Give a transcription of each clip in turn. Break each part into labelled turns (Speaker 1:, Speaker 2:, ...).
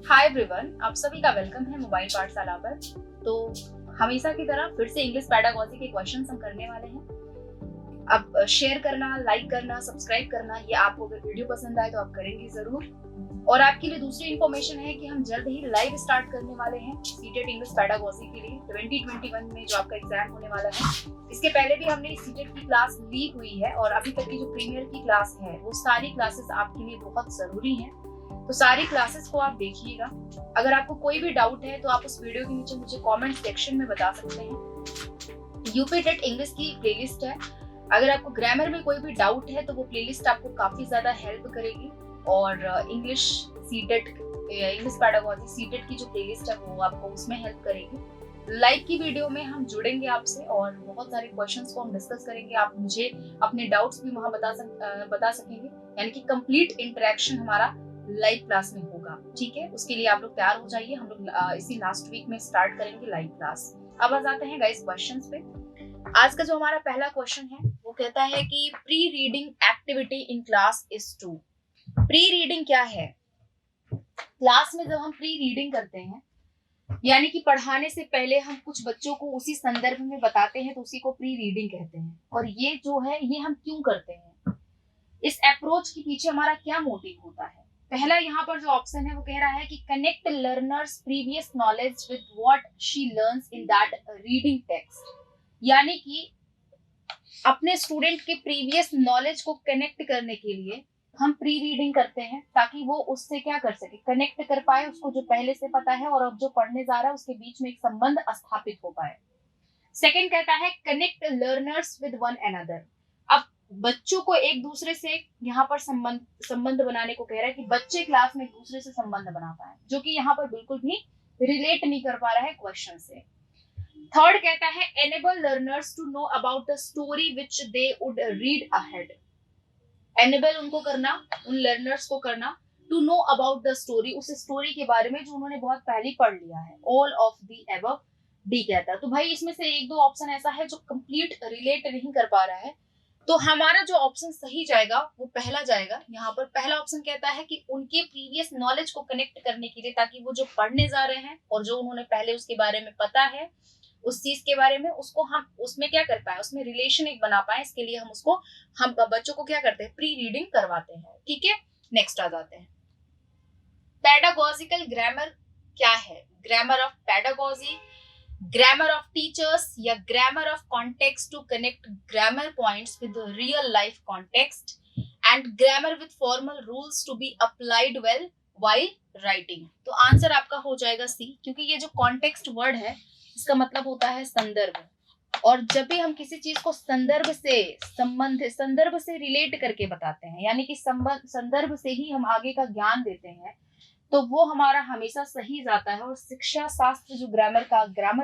Speaker 1: Hi everyone, आप सभी का वेलकम है मोबाइल पाठशाला पर। तो हमेशा की तरह फिर से इंग्लिश पेडागोजी के क्वेश्चंस हम करने वाले हैं। अब शेयर करना, लाइक करना, सब्सक्राइब करना, ये आपको अगर वीडियो पसंद आए तो आप करेंगे जरूर। और आपके लिए दूसरी इन्फॉर्मेशन है कि हम जल्द ही लाइव स्टार्ट करने वाले हैं सीटेट इंग्लिश पेडागोजी के लिए 2021 में जो आपका एग्जाम होने वाला है। इसके पहले भी हमने सीटेट की क्लास ली हुई है और अभी तक की जो प्रीमियर की क्लास है वो सारी क्लासेस आपके लिए बहुत जरूरी है। तो सारी क्लासेस को आप देखिएगा। अगर आपको कोई भी डाउट है तो आप उस वीडियो के नीचे मुझे कमेंट सेक्शन में बता सकते हैं। यूपी टेट इंग्लिश की प्लेलिस्ट है। अगर आपको ग्रामर में कोई भी डाउट है तो वो प्लेलिस्ट आपको काफी ज्यादा हेल्प करेगी। और English CTET, English pedagogy CTET की जो प्लेलिस्ट है वो आपको उसमें हेल्प करेगी। लाइव की वीडियो में हम जुड़ेंगे आपसे और बहुत सारे क्वेश्चंस को हम डिस्कस करेंगे। आप मुझे अपने डाउट्स भी वहां बता सकेंगे, यानी कि कंप्लीट इंटरेक्शन हमारा लाइव क्लास में होगा। ठीक है, उसके लिए आप लोग तैयार हो जाइए। हम लोग इसी लास्ट वीक में स्टार्ट करेंगे लाइव क्लास। अब आ जाते हैं गाइस क्वेश्चंस पे। आज का जो हमारा पहला क्वेश्चन है वो कहता है कि pre reading activity in class is two. Pre reading क्या है? क्लास में जब हम प्री रीडिंग करते हैं, यानी कि पढ़ाने से पहले हम कुछ बच्चों को उसी संदर्भ में बताते हैं, तो उसी को प्री रीडिंग कहते हैं। और ये जो है ये हम क्यों करते हैं, इस अप्रोच के पीछे हमारा क्या मोटिव होता है? पहला यहाँ पर जो ऑप्शन है वो कह रहा है कि connect learners previous knowledge with what she learns in that reading text. यानी कि अपने स्टूडेंट के प्रीवियस नॉलेज को कनेक्ट करने के लिए हम प्री रीडिंग करते हैं, ताकि वो उससे क्या कर सके, कनेक्ट कर पाए उसको जो पहले से पता है और अब जो पढ़ने जा रहा है उसके बीच में एक संबंध स्थापित हो पाए। सेकेंड कहता है connect learners with one another. अब बच्चों को एक दूसरे से यहाँ पर संबंध बनाने को कह रहा है कि बच्चे क्लास में एक दूसरे से संबंध बना पाए, जो कि यहाँ पर बिल्कुल भी रिलेट नहीं कर पा रहा है क्वेश्चन से। थर्ड कहता है enable learners to know about the story which they would read ahead. Enable उनको करना, उन लर्नर्स को करना, to know about the story, उस स्टोरी के बारे में जो उन्होंने बहुत पहले पढ़ लिया है। All of the above D कहता है। तो भाई इसमें से एक दो ऑप्शन ऐसा है जो कंप्लीट रिलेट नहीं कर पा रहा है, तो हमारा जो ऑप्शन सही जाएगा वो पहला जाएगा। यहाँ पर पहला ऑप्शन कहता है कि उनके प्रीवियस नॉलेज को कनेक्ट करने के लिए, ताकि वो जो पढ़ने जा रहे हैं और जो उन्होंने पहले उसके बारे में पता है, उस चीज के बारे में, उसको हम उसमें क्या कर पाए, उसमें रिलेशन एक बना पाए। इसके लिए हम बच्चों को क्या करते हैं, प्री रीडिंग करवाते हैं। ठीक है, नेक्स्ट आ जाते हैं। पेडागोजिकल ग्रामर क्या है? Grammar of pedagogy, grammar of teachers या grammar of context to connect grammar points with real life context and grammar with formal rules to be applied well while writing. तो answer आपका हो जाएगा सी, क्योंकि ये जो कॉन्टेक्स्ट वर्ड है इसका मतलब होता है संदर्भ। और जब भी हम किसी चीज को संदर्भ से रिलेट करके बताते हैं, यानी कि संदर्भ से ही हम आगे का ज्ञान देते हैं, तो वो हमारा हमेशा सही जाता है। और शिक्षा शास्त्र जो ग्रामर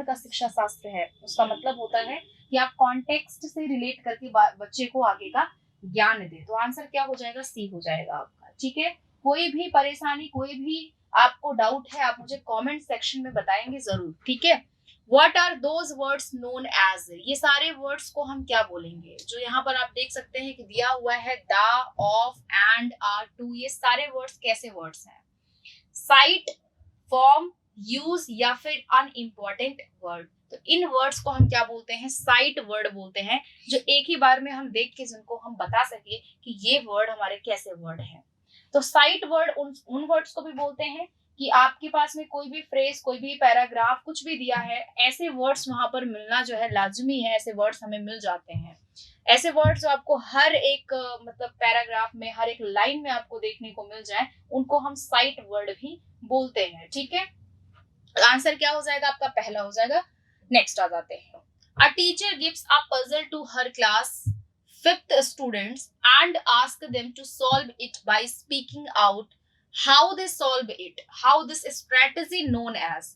Speaker 1: का शिक्षा शास्त्र है, उसका मतलब होता है कि आप कॉन्टेक्स्ट से रिलेट करके बच्चे को आगे का ज्ञान दे। तो आंसर क्या हो जाएगा? सी हो जाएगा आपका। ठीक है, कोई भी परेशानी, कोई भी आपको डाउट है, आप मुझे कमेंट सेक्शन में बताएंगे जरूर। ठीक है, What are those words known as? ये सारे वर्ड्स को हम क्या बोलेंगे? जो यहाँ पर आप देख सकते हैं कि दिया हुआ है the, of, and, are, to, ये सारे वर्ड्स कैसे वर्ड्स हैं? साइट, फॉर्म, यूज या फिर अनइम्पोर्टेंट वर्ड। तो इन वर्ड्स को हम क्या बोलते हैं? साइट वर्ड बोलते हैं, जो एक ही बार में हम देख के जिनको हम बता सके कि ये वर्ड हमारे कैसे वर्ड हैं। तो साइट वर्ड उन वर्ड्स को भी बोलते हैं कि आपके पास में कोई भी फ्रेज, कोई भी पैराग्राफ, कुछ भी दिया है, ऐसे वर्ड्स वहां पर मिलना जो है लाजमी है। ऐसे वर्ड्स हमें मिल जाते हैं। ऐसे वर्ड्स जो आपको हर एक मतलब पैराग्राफ में, हर एक लाइन में आपको देखने को मिल जाए, उनको हम साइट वर्ड भी बोलते हैं। ठीक है, आंसर क्या हो जाएगा आपका? पहला हो जाएगा। नेक्स्ट आ जाते हैं। A teacher gives a puzzle to her class 5th students and ask them to solve it by speaking out how they solve it, how this strategy known as।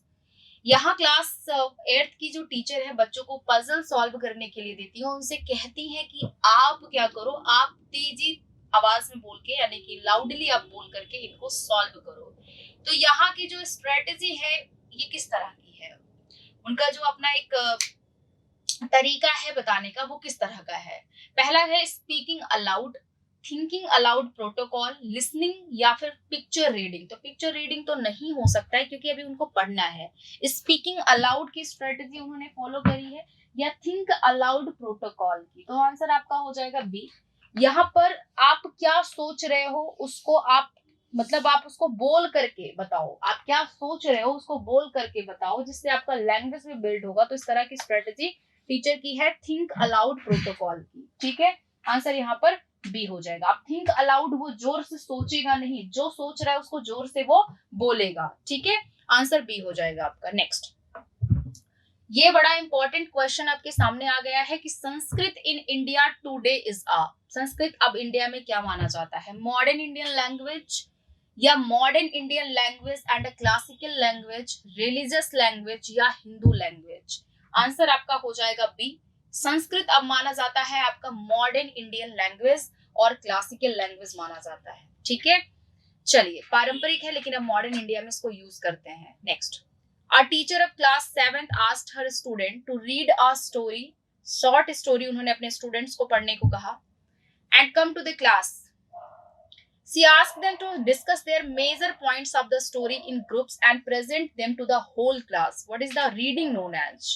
Speaker 1: यहाँ क्लास 8th की जो teacher है बच्चों को puzzle solve करने के लिए देती है, उनसे कहती है कि आप क्या करो, आप तेजी आवाज में बोल के, यानी कि लाउडली आप बोल करके इनको सॉल्व करो। तो यहाँ की जो स्ट्रेटेजी है ये किस तरह की है, उनका जो अपना एक तरीका है बताने का वो किस तरह का है? पहला है speaking allowed, thinking allowed protocol, listening या फिर पिक्चर रीडिंग। तो पिक्चर रीडिंग तो नहीं हो सकता है क्योंकि अभी उनको पढ़ना है। स्पीकिंग अलाउड की स्ट्रेटेजी उन्होंने फॉलो करी है या थिंक अलाउड प्रोटोकॉल की। तो आंसर आपका हो जाएगा बी। यहाँ पर आप क्या सोच रहे हो उसको आप मतलब आप उसको बोल करके बताओ, आप क्या सोच रहे हो उसको बोल करके बताओ, जिससे आपका लैंग्वेज भी बिल्ड होगा। तो इस तरह की स्ट्रेटेजी टीचर की है थिंक अलाउड प्रोटोकॉल की। ठीक है, आंसर यहाँ पर बी हो जाएगा। आप थिंक अलाउड, वो जोर से सोचेगा नहीं, जो सोच रहा है उसको जोर से वो बोलेगा। ठीक है, आंसर बी हो जाएगा आपका। नेक्स्ट, ये बड़ा इंपॉर्टेंट क्वेश्चन आपके सामने आ गया है कि Sanskrit in India today is a, Sanskrit अब इंडिया में क्या माना जाता है? मॉडर्न इंडियन लैंग्वेज या modern Indian language and a classical language, religious language या हिंदू लैंग्वेज। आंसर आपका हो जाएगा बी। संस्कृत अब माना जाता है आपका मॉडर्न इंडियन लैंग्वेज और क्लासिकल लैंग्वेज माना जाता है। ठीक है, चलिए, पारंपरिक है लेकिन अब मॉडर्न इंडिया में इसको यूज करते हैं। Next, A teacher of class 7th asked her student to read a story, short story उन्होंने अपने स्टूडेंट्स को पढ़ने को कहा, and come to the class. She asked them to discuss their major points of the story in groups and present them to the whole class. What is the reading known as?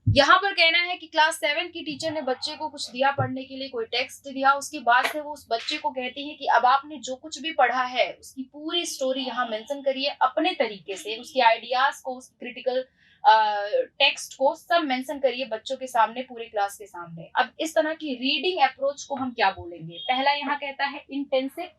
Speaker 1: यहाँ पर कहना है कि class 7 की teacher ने बच्चे को कुछ दिया पढ़ने के लिए, कोई टेक्स्ट दिया, उसके बाद से वो उस बच्चे को कहती है कि अब आपने जो कुछ भी पढ़ा है उसकी पूरी स्टोरी यहाँ मेंशन करिए अपने तरीके से, उसके आइडियाज को, उस क्रिटिकल टेक्स्ट को सब मेंशन करिए बच्चों के सामने, पूरे क्लास के सामने। अब इस तरह की रीडिंग अप्रोच को हम क्या बोलेंगे? पहला यहाँ कहता है intensive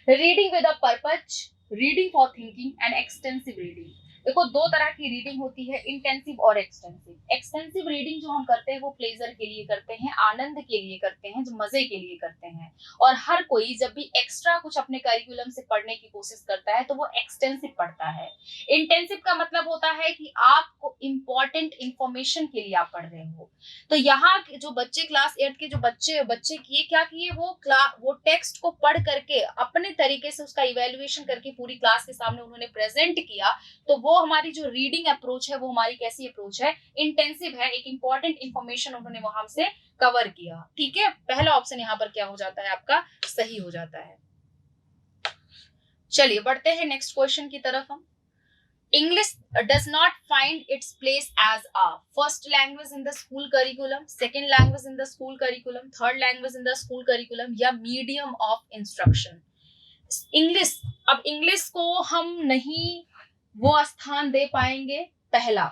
Speaker 1: reading with a purpose, reading for thinking and extensive reading. देखो, दो तरह की रीडिंग होती है, इंटेंसिव और एक्सटेंसिव। एक्सटेंसिव रीडिंग जो हम करते हैं वो प्लेजर के लिए करते हैं, आनंद के लिए करते हैं, जो मजे के लिए करते हैं। और हर कोई जब भी एक्स्ट्रा कुछ अपने करिकुलम से पढ़ने की कोशिश करता है तो वो एक्सटेंसिव पढ़ता है। इंटेंसिव का मतलब होता है कि आपको इंपॉर्टेंट इंफॉर्मेशन के लिए आप पढ़ रहे हो। तो यहाँ जो बच्चे क्लास 8 के जो बच्चे किए क्या किए, वो टेक्स्ट को पढ़ करके अपने तरीके से उसका इवेल्युएशन करके पूरी क्लास के सामने उन्होंने प्रेजेंट किया। तो वो हमारी जो रीडिंग अप्रोच है वो हमारी कैसी अप्रोच है? इंटेंसिव है। एक इंपॉर्टेंट इंफॉर्मेशन उन्होंने वहां से कवर किया। ठीक है, पहला ऑप्शन यहाँ पर क्या हो जाता है आपका? सही हो जाता है। चलिए बढ़ते हैं नेक्स्ट क्वेश्चन की तरफ हम। English does not find its place as a first language in the school curriculum, second language in the school curriculum, third language in the school curriculum या मीडियम ऑफ इंस्ट्रक्शन। इंग्लिश, अब English को हम नहीं वो स्थान दे पाएंगे पहला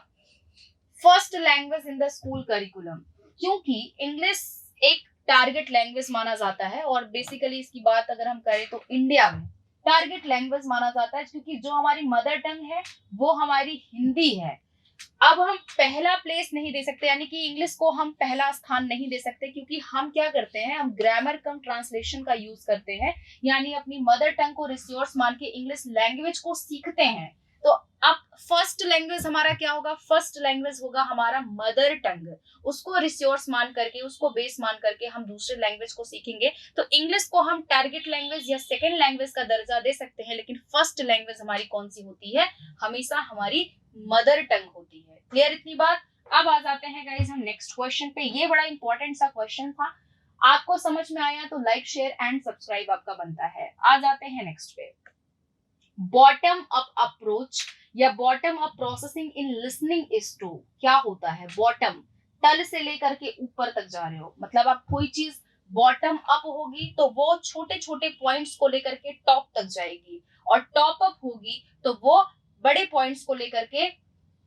Speaker 1: first language in the school curriculum, क्योंकि इंग्लिश एक टारगेट लैंग्वेज माना जाता है। और बेसिकली इसकी बात अगर हम करें तो इंडिया में टारगेट लैंग्वेज माना जाता है, क्योंकि जो हमारी मदर टंग है वो हमारी हिंदी है। अब हम पहला प्लेस नहीं दे सकते, यानी कि इंग्लिश को हम पहला स्थान नहीं दे सकते, क्योंकि हम क्या करते हैं, हम ग्रामर कम ट्रांसलेशन का यूज करते हैं, यानी अपनी मदर टंग को रिसोर्स मान के इंग्लिश लैंग्वेज को सीखते हैं। तो अब फर्स्ट लैंग्वेज हमारा क्या होगा? फर्स्ट लैंग्वेज होगा हमारा मदर टंग, उसको रिसोर्स मान करके, उसको बेस मान करके हम दूसरे लैंग्वेज को सीखेंगे। तो इंग्लिश को हम टारगेट लैंग्वेज या सेकेंड लैंग्वेज का दर्जा दे सकते हैं, लेकिन फर्स्ट लैंग्वेज हमारी कौन सी होती है? हमेशा हमारी मदर टंग होती है। क्लियर इतनी बात? अब आ जाते हैं गाइस हम नेक्स्ट क्वेश्चन पे। ये बड़ा इंपॉर्टेंट सा क्वेश्चन था, आपको समझ में आया तो लाइक शेयर एंड सब्सक्राइब आपका बनता है। आ जाते हैं नेक्स्ट पे। बॉटम अप अप्रोच या bottom up processing in listening is two, क्या होता है? बॉटम, तल से लेकर के ऊपर तक जा रहे हो, मतलब आप कोई चीज बॉटम अप होगी तो वो छोटे छोटे पॉइंट्स को लेकर के टॉप तक जाएगी, और टॉप अप होगी तो वो बड़े पॉइंट्स को लेकर के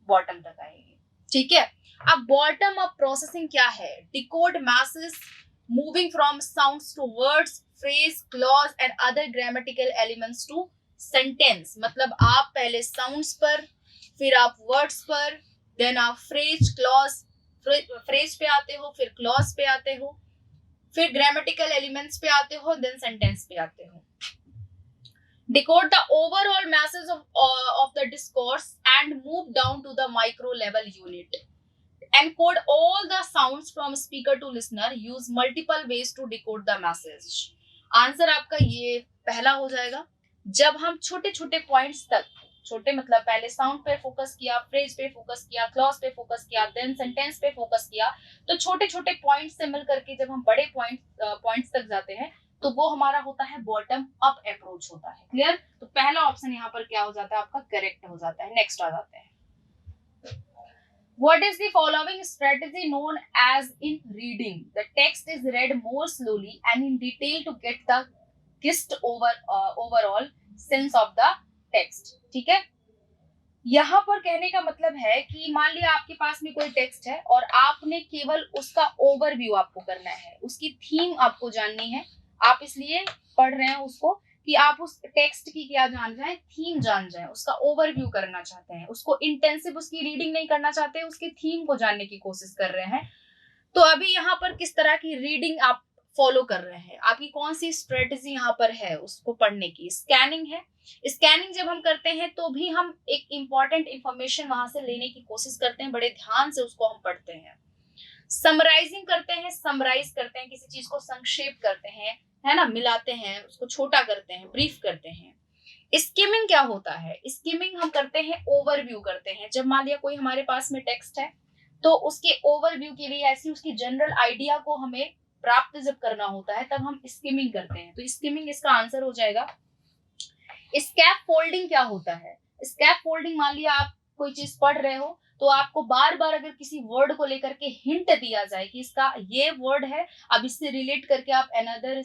Speaker 1: बॉटम तक आएगी। ठीक है, अब बॉटम अप प्रोसेसिंग क्या है? Decode message moving from sounds to words, phrase, clause and other grammatical elements to sentence. मतलब आप पहले साउंड्स पर, फिर आप वर्ड्स पर, देन आप फ्रेज पे आते हो, फिर क्लॉज पे आते हो, फिर ग्रामेटिकल एलिमेंट्स पे आते हो, देन सेंटेंस पे आते हो। Decode the overall message of the discourse and move down to the micro level unit. Encode all the sounds from speaker to listener. Use multiple ways to decode the message. Answer आपका ये पहला हो जाएगा। जब हम छोटे छोटे points तक छोटे मतलब पहले साउंड पे फोकस किया, फ्रेज पे फोकस किया, क्लॉज पे फोकस किया, देन सेंटेंस पे फोकस किया। तो छोटे छोटे पॉइंट्स से मिल करके जब हम बड़े पॉइंट्स तक जाते हैं तो वो हमारा होता है बॉटम अप अप्रोच होता है। क्लियर? तो पहला ऑप्शन यहाँ पर क्या हो जाता है आपका, करेक्ट हो जाता है। नेक्स्ट आ जाते हैं, What is the following strategy known as in reading? The text is read more slowly and in detail to get the gist overall sense of the text. ठीक है? यहाँ पर कहने का मतलब है कि मान लिया आपके पास में कोई टेक्स्ट है और आपने केवल उसका ओवरव्यू आपको करना है, उसकी थीम आपको जाननी है, आप इसलिए पढ़ रहे हैं उसको कि आप उस टेक्स्ट की क्या जान जाएं, थीम जान जाएं, उसका ओवरव्यू करना चाहते हैं, उसको इंटेंसिव उसकी रीडिंग नहीं करना चाहते, उसकी थीम को जानने की कोशिश कर रहे हैं। तो अभी यहाँ पर किस तरह की रीडिंग आप फॉलो कर रहे हैं, आपकी कौन सी स्ट्रेटेजी यहाँ पर है उसको पढ़ने की? स्कैनिंग है। स्कैनिंग जब हम करते हैं तो भी हम एक इंपॉर्टेंट इंफॉर्मेशन वहां से लेने की कोशिश करते हैं, बड़े ध्यान से उसको हम पढ़ते हैं। समराइजिंग करते हैं, समराइज करते हैं, किसी चीज को संक्षेप करते हैं, है ना, मिलाते हैं, उसको छोटा करते हैं, ब्रीफ करते हैं। स्किमिंग क्या होता है? स्किमिंग हम करते हैं, ओवरव्यू करते हैं। जब मान लिया कोई हमारे पास में टेक्स्ट है तो उसके ओवरव्यू के लिए, ऐसी उसकी जनरल आइडिया को हमें प्राप्त जब करना होता है तब हम स्किमिंग करते हैं। तो स्किमिंग इसका आंसर हो जाएगा। स्कैप फोल्डिंग क्या होता है? स्कैप फोल्डिंग, मान लिया आप कोई चीज पढ़ रहे हो तो आपको बार बार अगर किसी वर्ड को लेकर के हिंट दिया जाए कि इसका ये वर्ड है, अब इससे रिलेट करके आप अनदर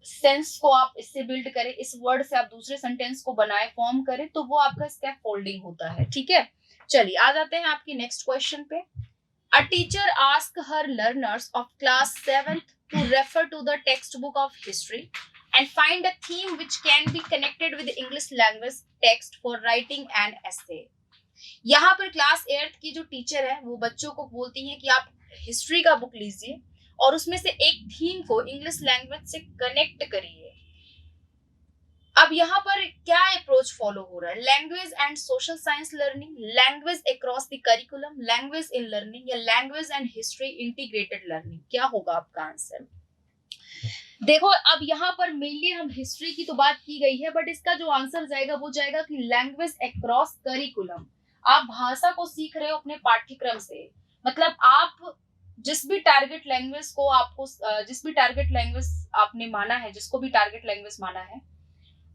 Speaker 1: सेंस को आप इससे बिल्ड करें, इस वर्ड से आप दूसरे सेंटेंस को बनाए, फॉर्म करें, तो वो आपका स्कैप फोल्डिंग होता है। ठीक है, चलिए आ जाते हैं आपकी नेक्स्ट क्वेश्चन पे। A teacher asked her learners of class 7th to refer to the textbook of history and find a theme which can be connected with the English language text for writing an essay. यहाँ पर class 8th की जो teacher है वो बच्चों को बोलती है कि आप हिस्ट्री का बुक लीजिए और उसमें से एक थीम को इंग्लिश लैंग्वेज से कनेक्ट करिए। अब यहाँ पर क्या अप्रोच फॉलो हो रहा है? Language and social science learning, language across the curriculum, language in learning, या language and history integrated learning? क्या होगा आपका आंसर? देखो अब यहाँ पर मेनली हम हिस्ट्री की तो बात की गई है, बट इसका जो आंसर जाएगा वो जाएगा कि लैंग्वेज अक्रॉस करिकुलम। आप भाषा को सीख रहे हो अपने पाठ्यक्रम से, मतलब आप जिस भी टारगेट लैंग्वेज को आपको, जिस भी टारगेट लैंग्वेज आपने माना है, जिसको भी टारगेट लैंग्वेज माना है,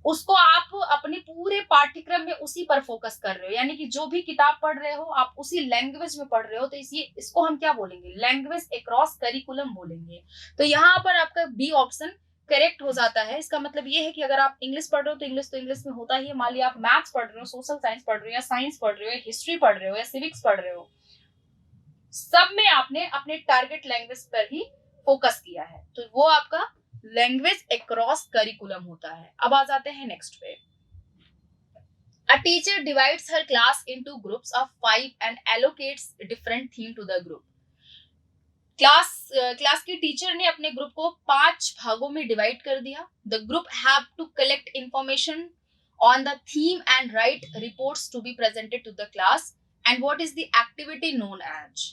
Speaker 1: उसको आप अपने पूरे पाठ्यक्रम में उसी पर फोकस कर रहे हो, यानी कि जो भी किताब पढ़ रहे हो आप उसी लैंग्वेज में पढ़ रहे हो, तो इसको हम क्या बोलेंगे? लैंग्वेज अक्रॉस करिकुलम बोलेंगे। तो यहाँ पर आपका बी ऑप्शन करेक्ट हो जाता है। इसका मतलब ये है कि अगर आप इंग्लिश पढ़ रहे हो तो इंग्लिश में होता ही है। मान लिया आप मैथ्स पढ़ रहे हो, सोशल साइंस पढ़ रहे हो, या साइंस पढ़ रहे हो, या हिस्ट्री पढ़ रहे हो, या सिविक्स पढ़ रहे हो, सब में आपने अपने टारगेट लैंग्वेज पर ही फोकस किया है, तो वो आपका लैंग्वेज अक्रॉस करिकुलम होता है। अब आ जाते हैं नेक्स्ट पे। A teacher divides her class into groups of 5 and allocates different theme to the group. Class की टीचर ने अपने ग्रुप को 5 भागों में डिवाइड कर दिया। The group have to collect information on the theme and write reports to be presented to the class. And what is the activity known as?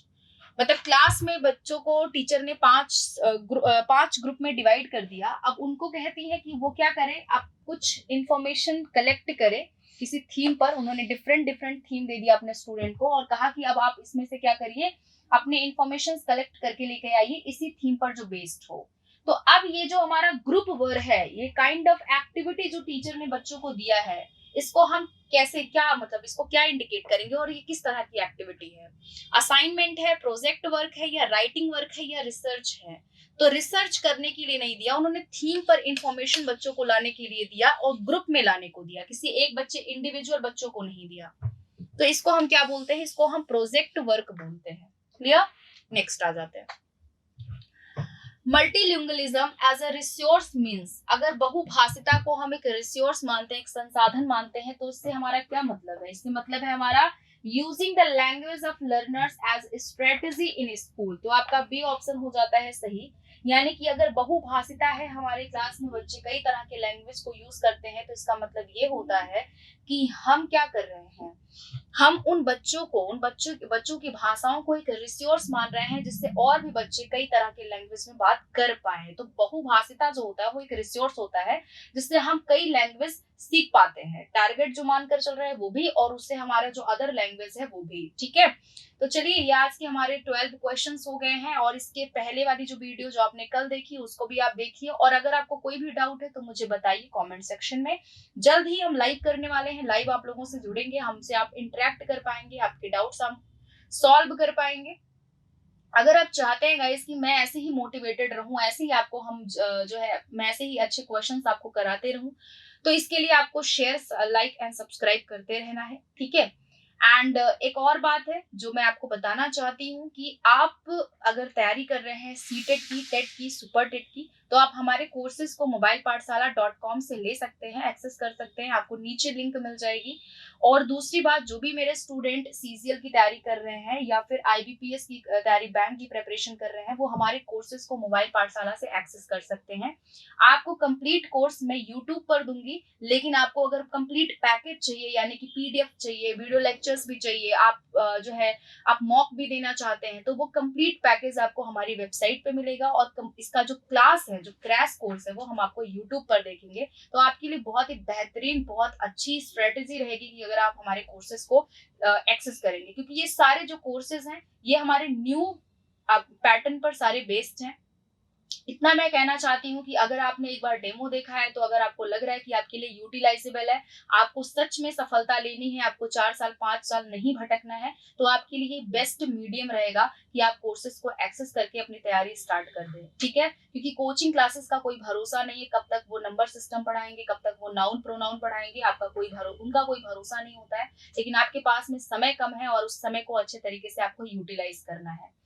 Speaker 1: मतलब class में बच्चों को टीचर ने 5 ग्रुप में डिवाइड कर दिया। अब उनको कहती है कि वो क्या करें, आप कुछ इंफॉर्मेशन कलेक्ट करें किसी थीम पर। उन्होंने डिफरेंट थीम दे दिया अपने स्टूडेंट को और कहा कि अब आप इसमें से क्या करिए, अपने इंफॉर्मेशन कलेक्ट करके लेके आइए इसी थीम पर जो बेस्ड हो। तो अब ये जो हमारा ग्रुप वर्क है, ये काइंड ऑफ एक्टिविटी जो टीचर ने बच्चों को दिया है, इसको हम कैसे, क्या मतलब इसको क्या इंडिकेट करेंगे और ये किस तरह की एक्टिविटी है? असाइनमेंट है, प्रोजेक्ट वर्क है, या राइटिंग वर्क है, या रिसर्च है? तो रिसर्च करने के लिए नहीं दिया उन्होंने, थीम पर इंफॉर्मेशन बच्चों को लाने के लिए दिया और ग्रुप में लाने को दिया, किसी एक बच्चे इंडिविजुअल बच्चों को नहीं दिया। तो इसको हम क्या बोलते हैं? इसको हम प्रोजेक्ट वर्क बोलते हैं। क्लियर? नेक्स्ट आ जाते हैं। Multilingualism as a resource means, अगर बहुभाषिता को हम एक रिसोर्स मानते हैं, एक संसाधन मानते हैं, तो इससे हमारा क्या मतलब है? इससे मतलब है हमारा using the language of learners as strategy in school. तो आपका बी ऑप्शन हो जाता है सही, यानी कि अगर बहुभाषिता है, हमारे क्लास में बच्चे कई तरह के लैंग्वेज को यूज करते हैं, तो इसका मतलब ये होता है कि हम क्या कर रहे हैं, हम उन बच्चों की भाषाओं को एक रिसोर्स मान रहे हैं जिससे और भी बच्चे कई तरह के लैंग्वेज में बात कर पाए। तो बहुभाषिता जो होता है वो एक रिसोर्स होता है जिससे हम कई लैंग्वेज सीख पाते हैं। टारगेट जो मानकर चल रहा है वो भी, और उससे हमारा जो अदर लैंग्वेज है वो भी। ठीक है, तो चलिए ये आज के हमारे 12 क्वेश्चंस हो गए हैं, और इसके पहले वाली जो वीडियो जो आपने कल देखी उसको भी आप देखिए, और अगर आपको कोई भी डाउट है तो मुझे बताइए कमेंट सेक्शन में। जल्द ही हम लाइव करने वाले हैं, लाइव आप लोगों से जुड़ेंगे, हमसे आप इंटरेक्ट कर पाएंगे, आपके डाउट्स हम सॉल्व कर पाएंगे। अगर आप चाहते हैं गाइस कि मैं ऐसे ही मोटिवेटेड रहूं, ऐसे ही आपको हम जो है मैं ऐसे ही अच्छे क्वेश्चंस आपको कराते रहूं, तो इसके लिए आपको शेयर, लाइक एंड सब्सक्राइब करते रहना है। ठीक है, एंड एक और बात है जो मैं आपको बताना चाहती हूँ कि आप अगर तैयारी कर रहे हैं सीटेट की, टेट की, सुपर टेट की, तो आप हमारे कोर्सेज को mobilepathshala.com से ले सकते हैं, एक्सेस कर सकते हैं, आपको नीचे लिंक मिल जाएगी। और दूसरी बात, जो भी मेरे स्टूडेंट सीजीएल की तैयारी कर रहे हैं या फिर आईबीपीएस की तैयारी, बैंक की प्रिपरेशन कर रहे हैं, वो हमारे कोर्सेज को मोबाइल पाठशाला से एक्सेस कर सकते हैं। आपको कंप्लीट कोर्स मैं यूट्यूब पर दूंगी, लेकिन आपको अगर कंप्लीट पैकेज चाहिए, यानी कि पीडीएफ चाहिए, वीडियो लेक्चर्स भी चाहिए, आप जो है आप मॉक भी देना चाहते हैं, तो वो कंप्लीट पैकेज आपको हमारी वेबसाइट पे मिलेगा। और इसका जो क्लास है, जो क्रैश कोर्स है, वो हम आपको यूट्यूब पर देखेंगे। तो आपके लिए बहुत ही बेहतरीन, बहुत अच्छी स्ट्रेटेजी रहेगी कि अगर आप हमारे कोर्सेज को एक्सेस करेंगे, क्योंकि ये सारे जो कोर्सेज हैं ये हमारे न्यू पैटर्न पर सारे बेस्ड हैं। इतना मैं कहना चाहती हूँ कि अगर आपने एक बार डेमो देखा है, तो अगर आपको लग रहा है कि आपके लिए यूटिलाइजेबल है, आपको सच में सफलता लेनी है, आपको 4 साल 5 साल नहीं भटकना है, तो आपके लिए बेस्ट मीडियम रहेगा कि आप कोर्सेज को एक्सेस करके अपनी तैयारी स्टार्ट कर दें। ठीक है, क्योंकि कोचिंग क्लासेस का कोई भरोसा नहीं है, कब तक वो नंबर सिस्टम पढ़ाएंगे, कब तक वो नाउन प्रोनाउन पढ़ाएंगे, उनका कोई भरोसा नहीं होता है। लेकिन आपके पास में समय कम है, और उस समय को अच्छे तरीके से आपको यूटिलाइज करना है।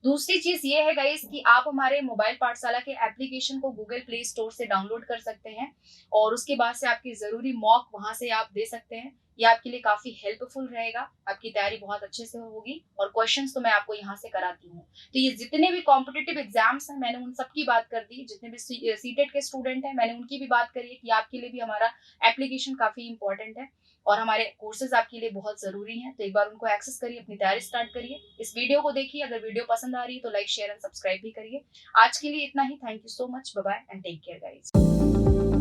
Speaker 1: दूसरी चीज ये है गाइस कि आप हमारे मोबाइल पाठशाला के एप्लीकेशन को गूगल प्ले स्टोर से डाउनलोड कर सकते हैं, और उसके बाद से आपकी जरूरी मॉक वहां से आप दे सकते हैं। ये आपके लिए काफी हेल्पफुल रहेगा, आपकी तैयारी बहुत अच्छे से होगी, और क्वेश्चंस तो मैं आपको यहाँ से कराती हूँ। तो ये जितने भी कॉम्पिटिटिव एग्जाम्स हैं मैंने उन सबकी बात कर दी, जितने भी सीटेट के स्टूडेंट हैं मैंने उनकी भी बात करी है कि आपके लिए भी हमारा एप्लीकेशन काफी इंपॉर्टेंट है, और हमारे कोर्सेज आपके लिए बहुत जरूरी हैं। तो एक बार उनको एक्सेस करिए, अपनी तैयारी स्टार्ट करिए, इस वीडियो को देखिए, अगर वीडियो पसंद आ रही है तो लाइक शेयर एंड सब्सक्राइब भी करिए। आज के लिए इतना ही। Thank you so much, bye bye and take care guys.